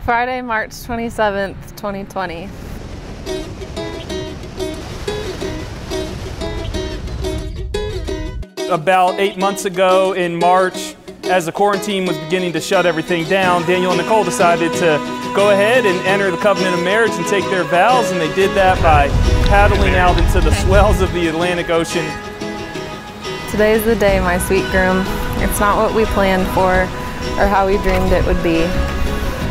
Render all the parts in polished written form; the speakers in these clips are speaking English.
Friday, March 27th, 2020. About 8 months ago in March, as the quarantine was beginning to shut everything down, Daniel and Nicole decided to go ahead and enter the covenant of marriage and take their vows, and they did that by paddling out into the swells of the Atlantic Ocean. Today's the day, my sweet groom. It's not what we planned for or how we dreamed it would be,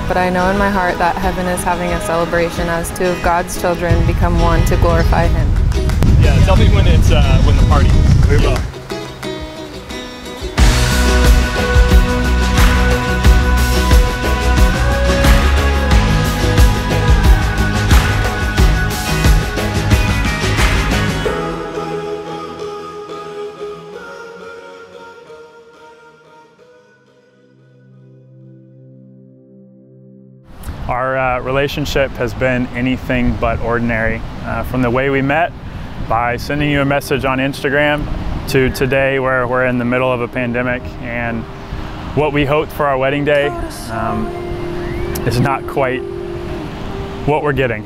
but I know in my heart that heaven is having a celebration as two of God's children become one to glorify Him. Yeah, tell me when it's when the party is. We will. Our relationship has been anything but ordinary. From the way we met, by sending you a message on Instagram, to today where we're in the middle of a pandemic, and what we hoped for our wedding day is not quite what we're getting.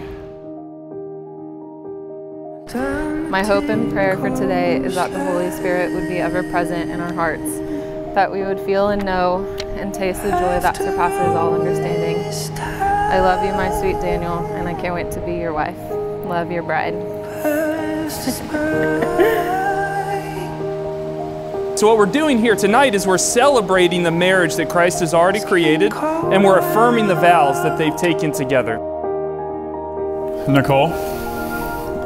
My hope and prayer for today is that the Holy Spirit would be ever present in our hearts, that we would feel and know and taste the joy that surpasses all understanding. I love you, my sweet Daniel, and I can't wait to be your wife. Love, your bride. So what we're doing here tonight is we're celebrating the marriage that Christ has already created, and we're affirming the vows that they've taken together. Nicole,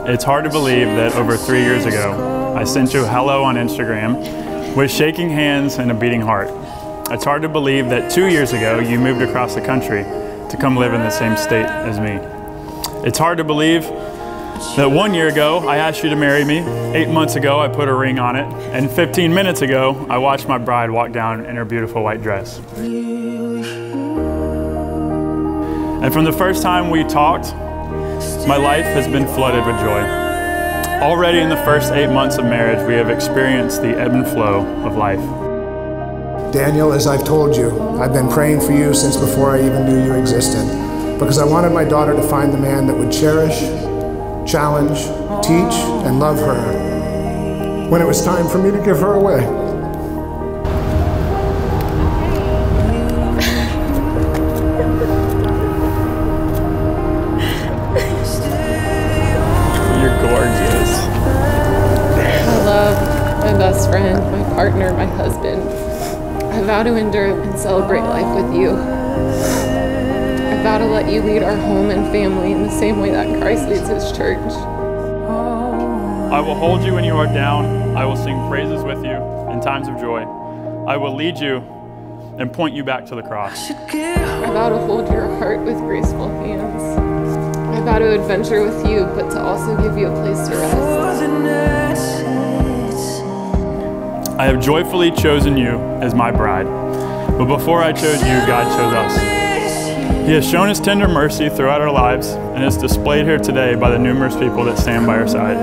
it's hard to believe that over 3 years ago, I sent you a hello on Instagram with shaking hands and a beating heart. It's hard to believe that 2 years ago, you moved across the country to come live in the same state as me. It's hard to believe that 1 year ago, I asked you to marry me. 8 months ago, I put a ring on it. And 15 minutes ago, I watched my bride walk down in her beautiful white dress. And from the first time we talked, my life has been flooded with joy. Already in the first 8 months of marriage, we have experienced the ebb and flow of life. Daniel, as I've told you, I've been praying for you since before I even knew you existed, because I wanted my daughter to find the man that would cherish, challenge, teach, and love her when it was time for me to give her away. You're gorgeous. I love my best friend, my partner, my husband. I vow to endure and celebrate life with you. I vow to let you lead our home and family in the same way that Christ leads His church. I will hold you when you are down. I will sing praises with you in times of joy. I will lead you and point you back to the cross. I vow to hold your heart with graceful hands. I vow to adventure with you, but to also give you a place to rest. I have joyfully chosen you as my bride. But before I chose you, God chose us. He has shown His tender mercy throughout our lives and is displayed here today by the numerous people that stand by our side.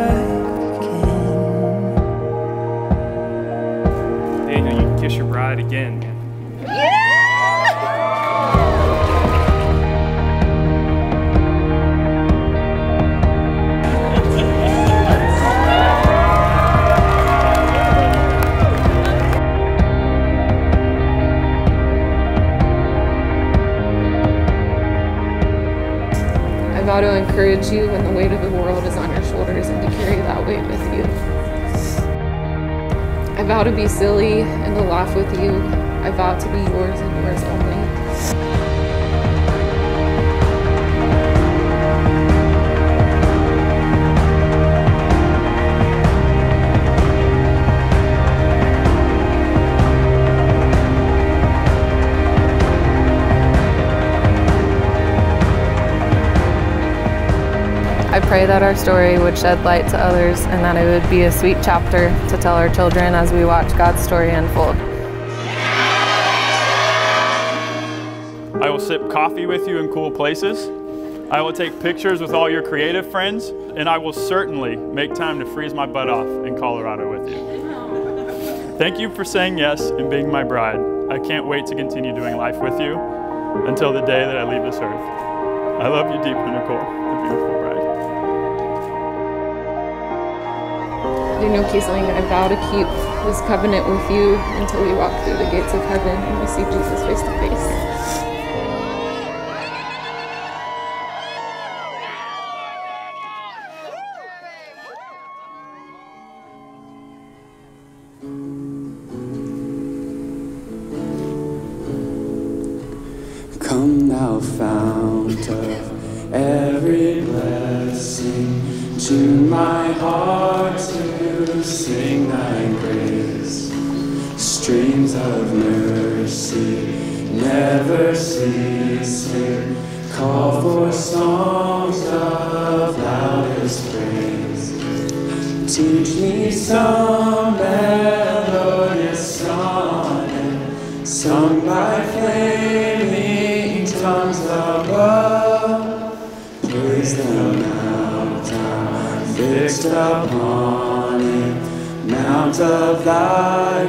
Daniel, you can kiss your bride again. I vow to encourage you when the weight of the world is on your shoulders and to carry that weight with you. I vow to be silly and to laugh with you. I vow to be yours and yours only. I pray that our story would shed light to others and that it would be a sweet chapter to tell our children as we watch God's story unfold. I will sip coffee with you in cool places. I will take pictures with all your creative friends, and I will certainly make time to freeze my butt off in Colorado with you. Thank you for saying yes and being my bride. I can't wait to continue doing life with you. until the day that I leave this earth. I love you deeply, Nicole, the beautiful bride. Daniel Kiesling, I vow to keep this covenant with you until we walk through the gates of heaven and we see Jesus face to face. Come thou fount of every blessing, tune my heart to sing thy grace. Streams of mercy never ceasing, call for songs of loudest praise. Teach me some melodious sonnet, sung by flaming tongues above. Praise the mountain fixed upon it, mount of thy